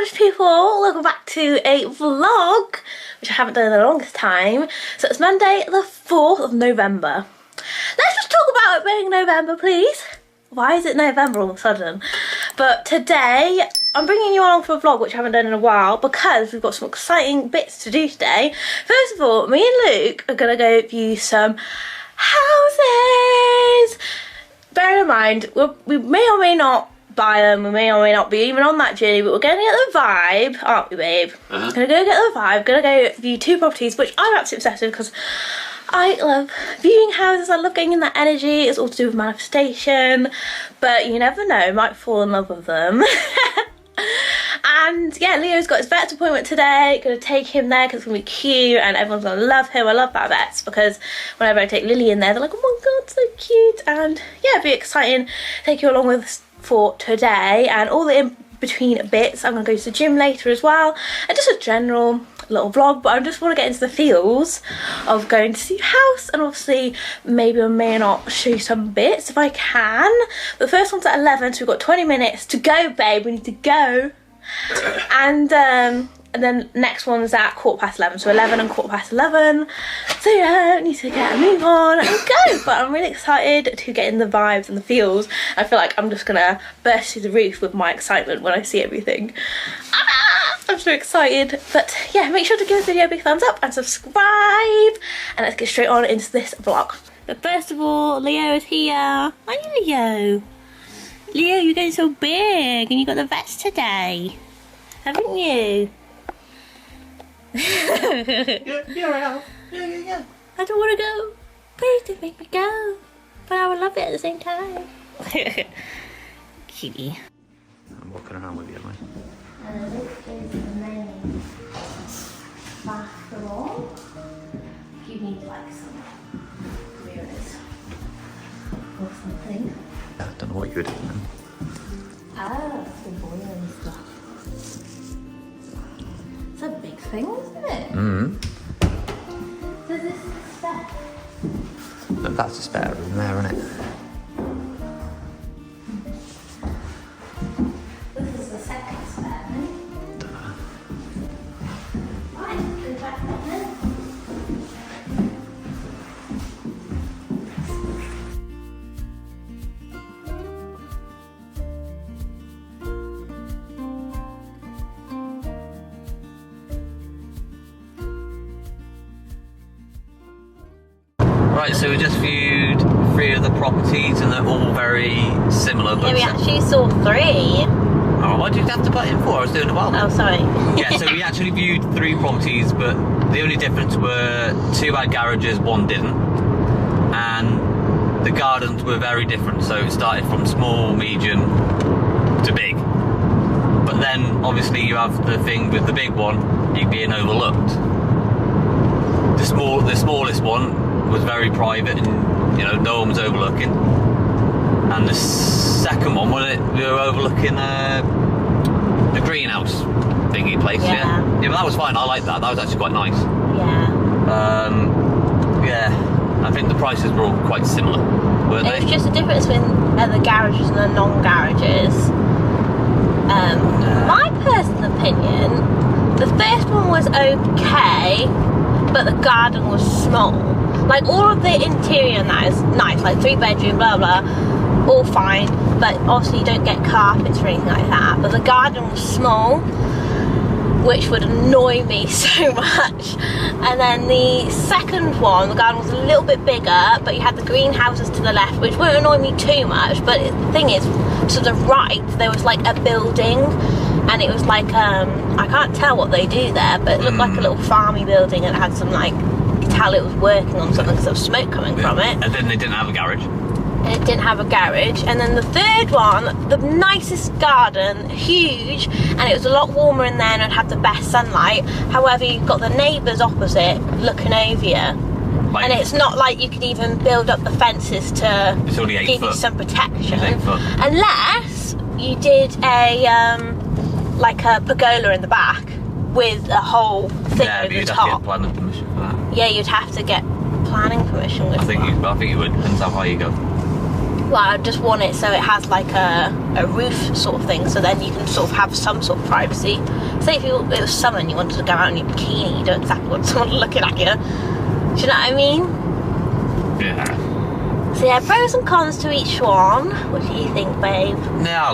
gorgeous people, welcome back to a vlog, which I haven't done in the longest time. So it's Monday the 4th of November. Let's just talk about it being November, please. Why is it November all of a sudden? But today, I'm bringing you along for a vlog, which I haven't done in a while, because we've got some exciting bits to do today. First of all, me and Luke are going to go view some houses. Bear in mind, we may or may not buy them, we may or may not be even on that journey, but we're going to get the vibe, aren't we, babe? Gonna go get the vibe, gonna go view two properties, which I'm absolutely obsessed with because I love viewing houses. I love getting in that energy. It's all to do with manifestation, but you never know, might fall in love with them. And yeah, Leo's got his vet's appointment today. Gonna take him there because it's gonna be cute and everyone's gonna love him. I love that vets because whenever I take Lily in there, they're like, oh my god, so cute. And yeah, it'd be exciting to take you along with us for today, and all the in-between bits. I'm gonna go to the gym later as well, and just a general little vlog, but I just want to get into the feels of going to see a house, and obviously maybe I may not show you some bits if I can. But the first one's at 11, so we've got 20 minutes to go, babe. We need to go. And then next one's at 11:15, so 11 and 11:15. So yeah, I need to get a move on and go. But I'm really excited to get in the vibes and the feels. I feel like I'm just gonna burst through the roof with my excitement when I see everything. I'm so excited. But yeah, make sure to give this video a big thumbs up and subscribe. And let's get straight on into this vlog. But first of all, Leo is here. Hi, Leo. Leo, you're getting so big, and you got the vets today, haven't you? You're out. Yeah. I don't want to go. Please don't make me go. But I would love it at the same time. Cutie. I'm walking around with you, mate. This is the main bathroom. You need like some mirrors or something. I don't know what you were doing then. Oh, the boiler and stuff. It's a big thing, isn't it? So this is spare. But that's a spare room there, isn't it? This is the second spare room. Right, go back then. Right, so we just viewed 3 of the properties and they're all very similar. Yeah, we actually saw 3. Oh, what did you have to put in for? I was doing it well. Oh, sorry. Yeah, so we actually viewed 3 properties, but the only difference were 2 had garages, 1 didn't. And the gardens were very different, so it started from small, medium to big. But then, obviously, you have the thing with the big one, you being overlooked. The smallest one was very private and, you know, no one was overlooking. And the second one, we were overlooking the greenhouse thingy place, yeah, but that was fine. I liked that. That was actually quite nice. Yeah, I think the prices were all quite similar, weren't they? It was just the difference between the garages and the non-garages. My personal opinion, the first one was okay, but the garden was small. Like, all of the interior and that is nice, like 3-bedroom, blah blah, all fine, but obviously you don't get carpets or anything like that. But the garden was small, which would annoy me so much. And then the second one, the garden was a little bit bigger, but you had the greenhouses to the left, which wouldn't annoy me too much. But the thing is, to the right, there was like a building, and it was like, I can't tell what they do there, but it looked like a little farmy building, and it had some, like, you could tell it was working on something because there was smoke coming from it. And then they didn't have a garage. And it didn't have a garage. And then the third one, the nicest garden, huge, and it was a lot warmer in there and it had the best sunlight. However, you've got the neighbours opposite looking over you. Like, and it's not like you could even build up the fences to give you some protection. Unless you did a like a pergola in the back with a whole thing over the top. Yeah, but you'd have to get planning permission for that. Yeah, you'd have to get planning permission with I think you would, depends how high you go. Well, I just want it so it has like a roof sort of thing, so then you can sort of have some sort of privacy. Say if it was summer and you wanted to go out in your bikini, you don't exactly want someone looking at you. Do you know what I mean? Yeah. So yeah, pros and cons to each one. What do you think, babe? Yeah, I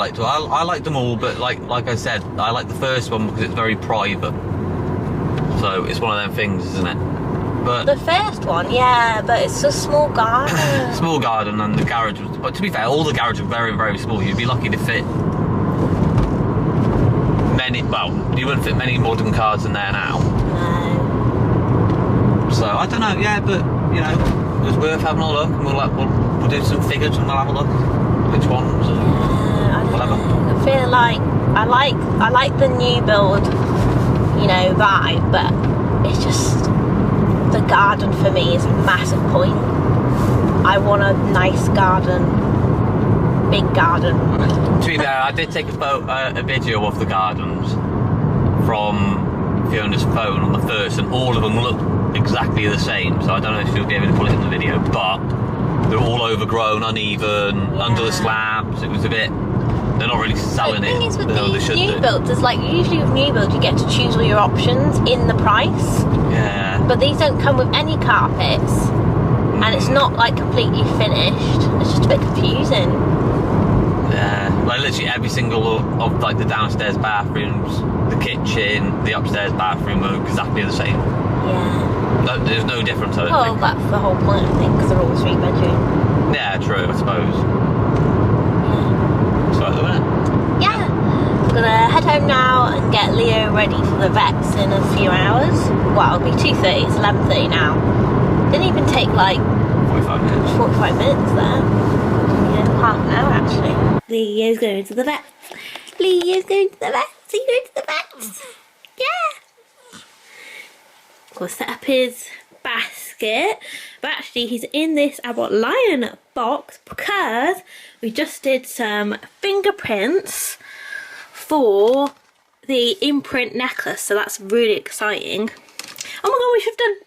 like them all, but like I said, I like the first one because it's very private. So it's one of them things, isn't it? But The first one, yeah, but it's a small garden. small garden, and the garage was, but to be fair, all the garages were very, very small. You'd be lucky to fit many, well, you wouldn't fit many modern cars in there now. No. So I don't know, yeah, but you know, it was worth having a look, and we'll do some figures and we'll have a look which ones and whatever. I feel like I like the new build, you know, vibe, but it's just the garden for me is a massive point. I want a nice garden, big garden. To be fair, I did take a video of the gardens from Fiona's phone on the first, and all of them look exactly the same. So I don't know if she'll be able to put it in the video, but they're all overgrown, uneven, under the slabs. It was a bit. They're not really selling it. The thing is with they these should new do. builds, is like usually with new builds you get to choose all your options in the price. Yeah. But these don't come with any carpets, and it's not like completely finished. It's just a bit confusing. Yeah, like literally every single of like the downstairs bathrooms, the kitchen, the upstairs bathroom are exactly the same. Yeah. No, there's no difference. I don't Well, think. that's the whole point, I think, because they're all 3-bedroom. Yeah, true. I suppose. So at the minute. Yeah. I'm gonna head home now and get Leo ready for the vets in a few hours. Well, it'll be 2:30. It's 11:30 now. Didn't even take like 45 minutes. 45 minutes there. Yeah, half an hour actually. Leo's going to the vet. Leo's going to the vet. Are you going to the vet? Yeah. We'll set up his basket, but actually he's in this Abbott Lion box because we just did some fingerprints for the imprint necklace, so that's really exciting. Oh my god, we should have done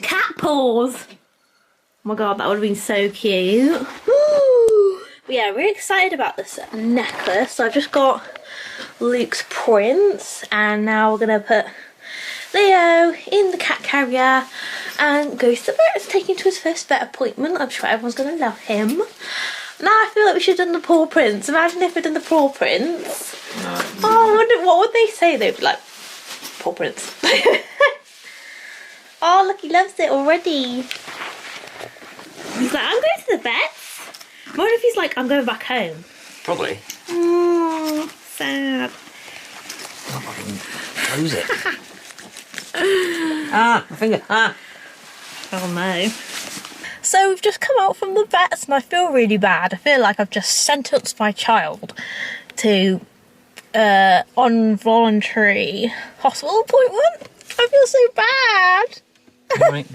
cat paws. Oh my god, that would have been so cute. Woo! But yeah, really excited about this necklace. So I've just got Luke's prints, and now we're gonna put Leo in the cat carrier and go to the vet. It's taking him to his first vet appointment. I'm sure everyone's gonna love him. Now I feel like we should have done the paw prints. Imagine if we'd done the paw prints. No. Oh, I wonder, what would they say? They'd be like, paw prints. Oh, look, he loves it already. He's like, I'm going to the vet. I wonder if he's like, I'm going back home. Probably. Oh, sad. Close it. Ah, my finger. Ah. Oh no. So we've just come out from the vets and I feel really bad. I feel like I've just sentenced my child to involuntary hospital appointment. I feel so bad. Right.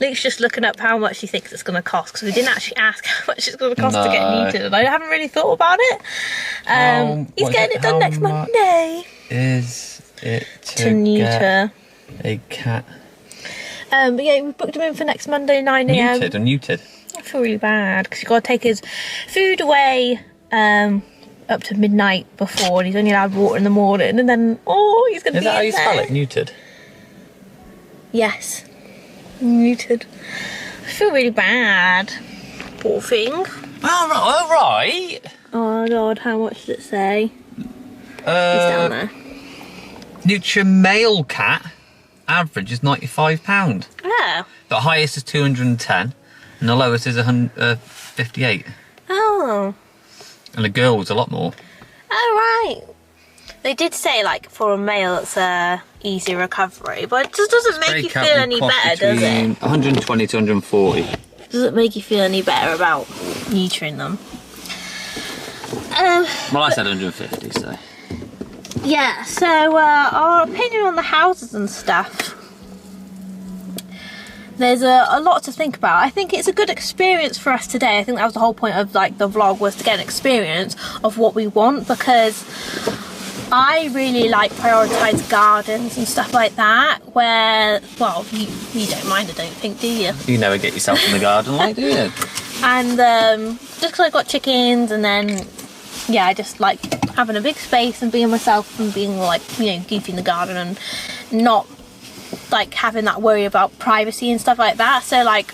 Luke's just looking up how much he thinks it's going to cost, because we didn't actually ask how much it's going to cost to get neutered, and I haven't really thought about it. He's getting it done next Monday. Is it To neuter. A cat But yeah, we booked him in for next Monday 9 AM. neutered or neutered? I feel really bad because you've got to take his food away up to midnight before, and he's only allowed water in the morning, and then he's going to be Is that how in you spell there. it? Neutered. Yes, neutered. I feel really bad. Poor thing. All right. Oh god, how much does it say? He's down there. Neuter male cat average is £95. Oh. The highest is 210, and the lowest is 58. Oh. And the girl was a lot more. Oh right. They did say like for a male it's a easy recovery, but it just doesn't make you feel any better, does it? 120 to 140. Does it make you feel any better about neutering them? Well, I said 150, so. Yeah, so our opinion on the houses and stuff. There's a lot to think about. I think it's a good experience for us today. I think that was the whole point of like the vlog, was to get an experience of what we want, because I really like prioritise gardens and stuff like that, where, well, you don't mind, I don't think, do you? You never get yourself in the garden, like, do you? And just because I've got chickens, and then, yeah, I just like having a big space and being myself and being like, you know, goofy in the garden and not like having that worry about privacy and stuff like that. So like,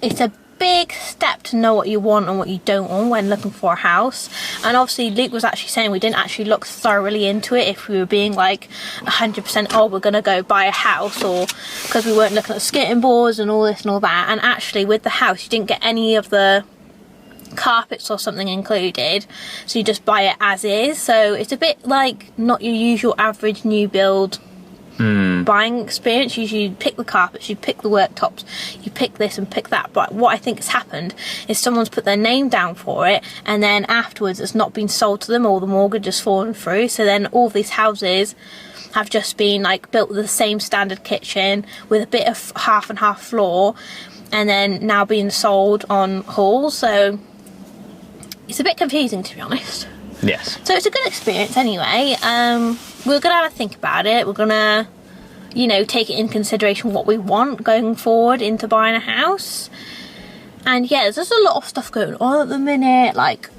it's a big step to know what you want and what you don't want when looking for a house. And obviously Luke was actually saying we didn't actually look thoroughly into it if we were being like 100% oh we're gonna go buy a house, or because we weren't looking at skirting boards and all this and all that. And actually with the house you didn't get any of the carpets or something included, so you just buy it as is. So it's a bit like not your usual average new build buying experience. Usually you pick the carpets, you pick the worktops, you pick this and pick that. But what I think has happened is someone's put their name down for it, and then afterwards it's not been sold to them, or the mortgage has fallen through. So then all these houses have just been like built with the same standard kitchen with a bit of half and half floor, and then now being sold on hauls. So it's a bit confusing, to be honest. Yes. So it's a good experience anyway. We're gonna have a think about it. We're gonna, you know, take it in consideration what we want going forward into buying a house. And yeah, there's a lot of stuff going on at the minute, like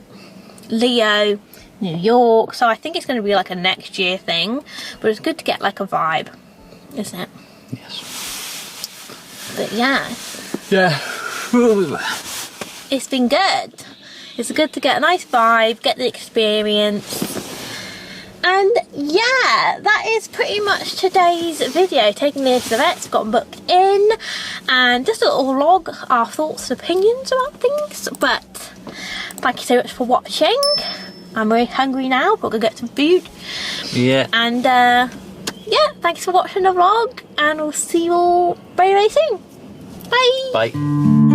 Leo, New York. So I think it's gonna be like a next year thing, but it's good to get like a vibe, isn't it? Yes. But yeah. Yeah. It's been good. It's good to get a nice vibe, get the experience. And yeah, that is pretty much today's video. Taking Leah to the vets, got booked in, and just a little log, our thoughts and opinions about things. But thank you so much for watching. I'm very hungry now, but we'll get some food. Yeah. And yeah, thanks for watching the vlog, and we'll see you all very, very soon. Bye. Bye.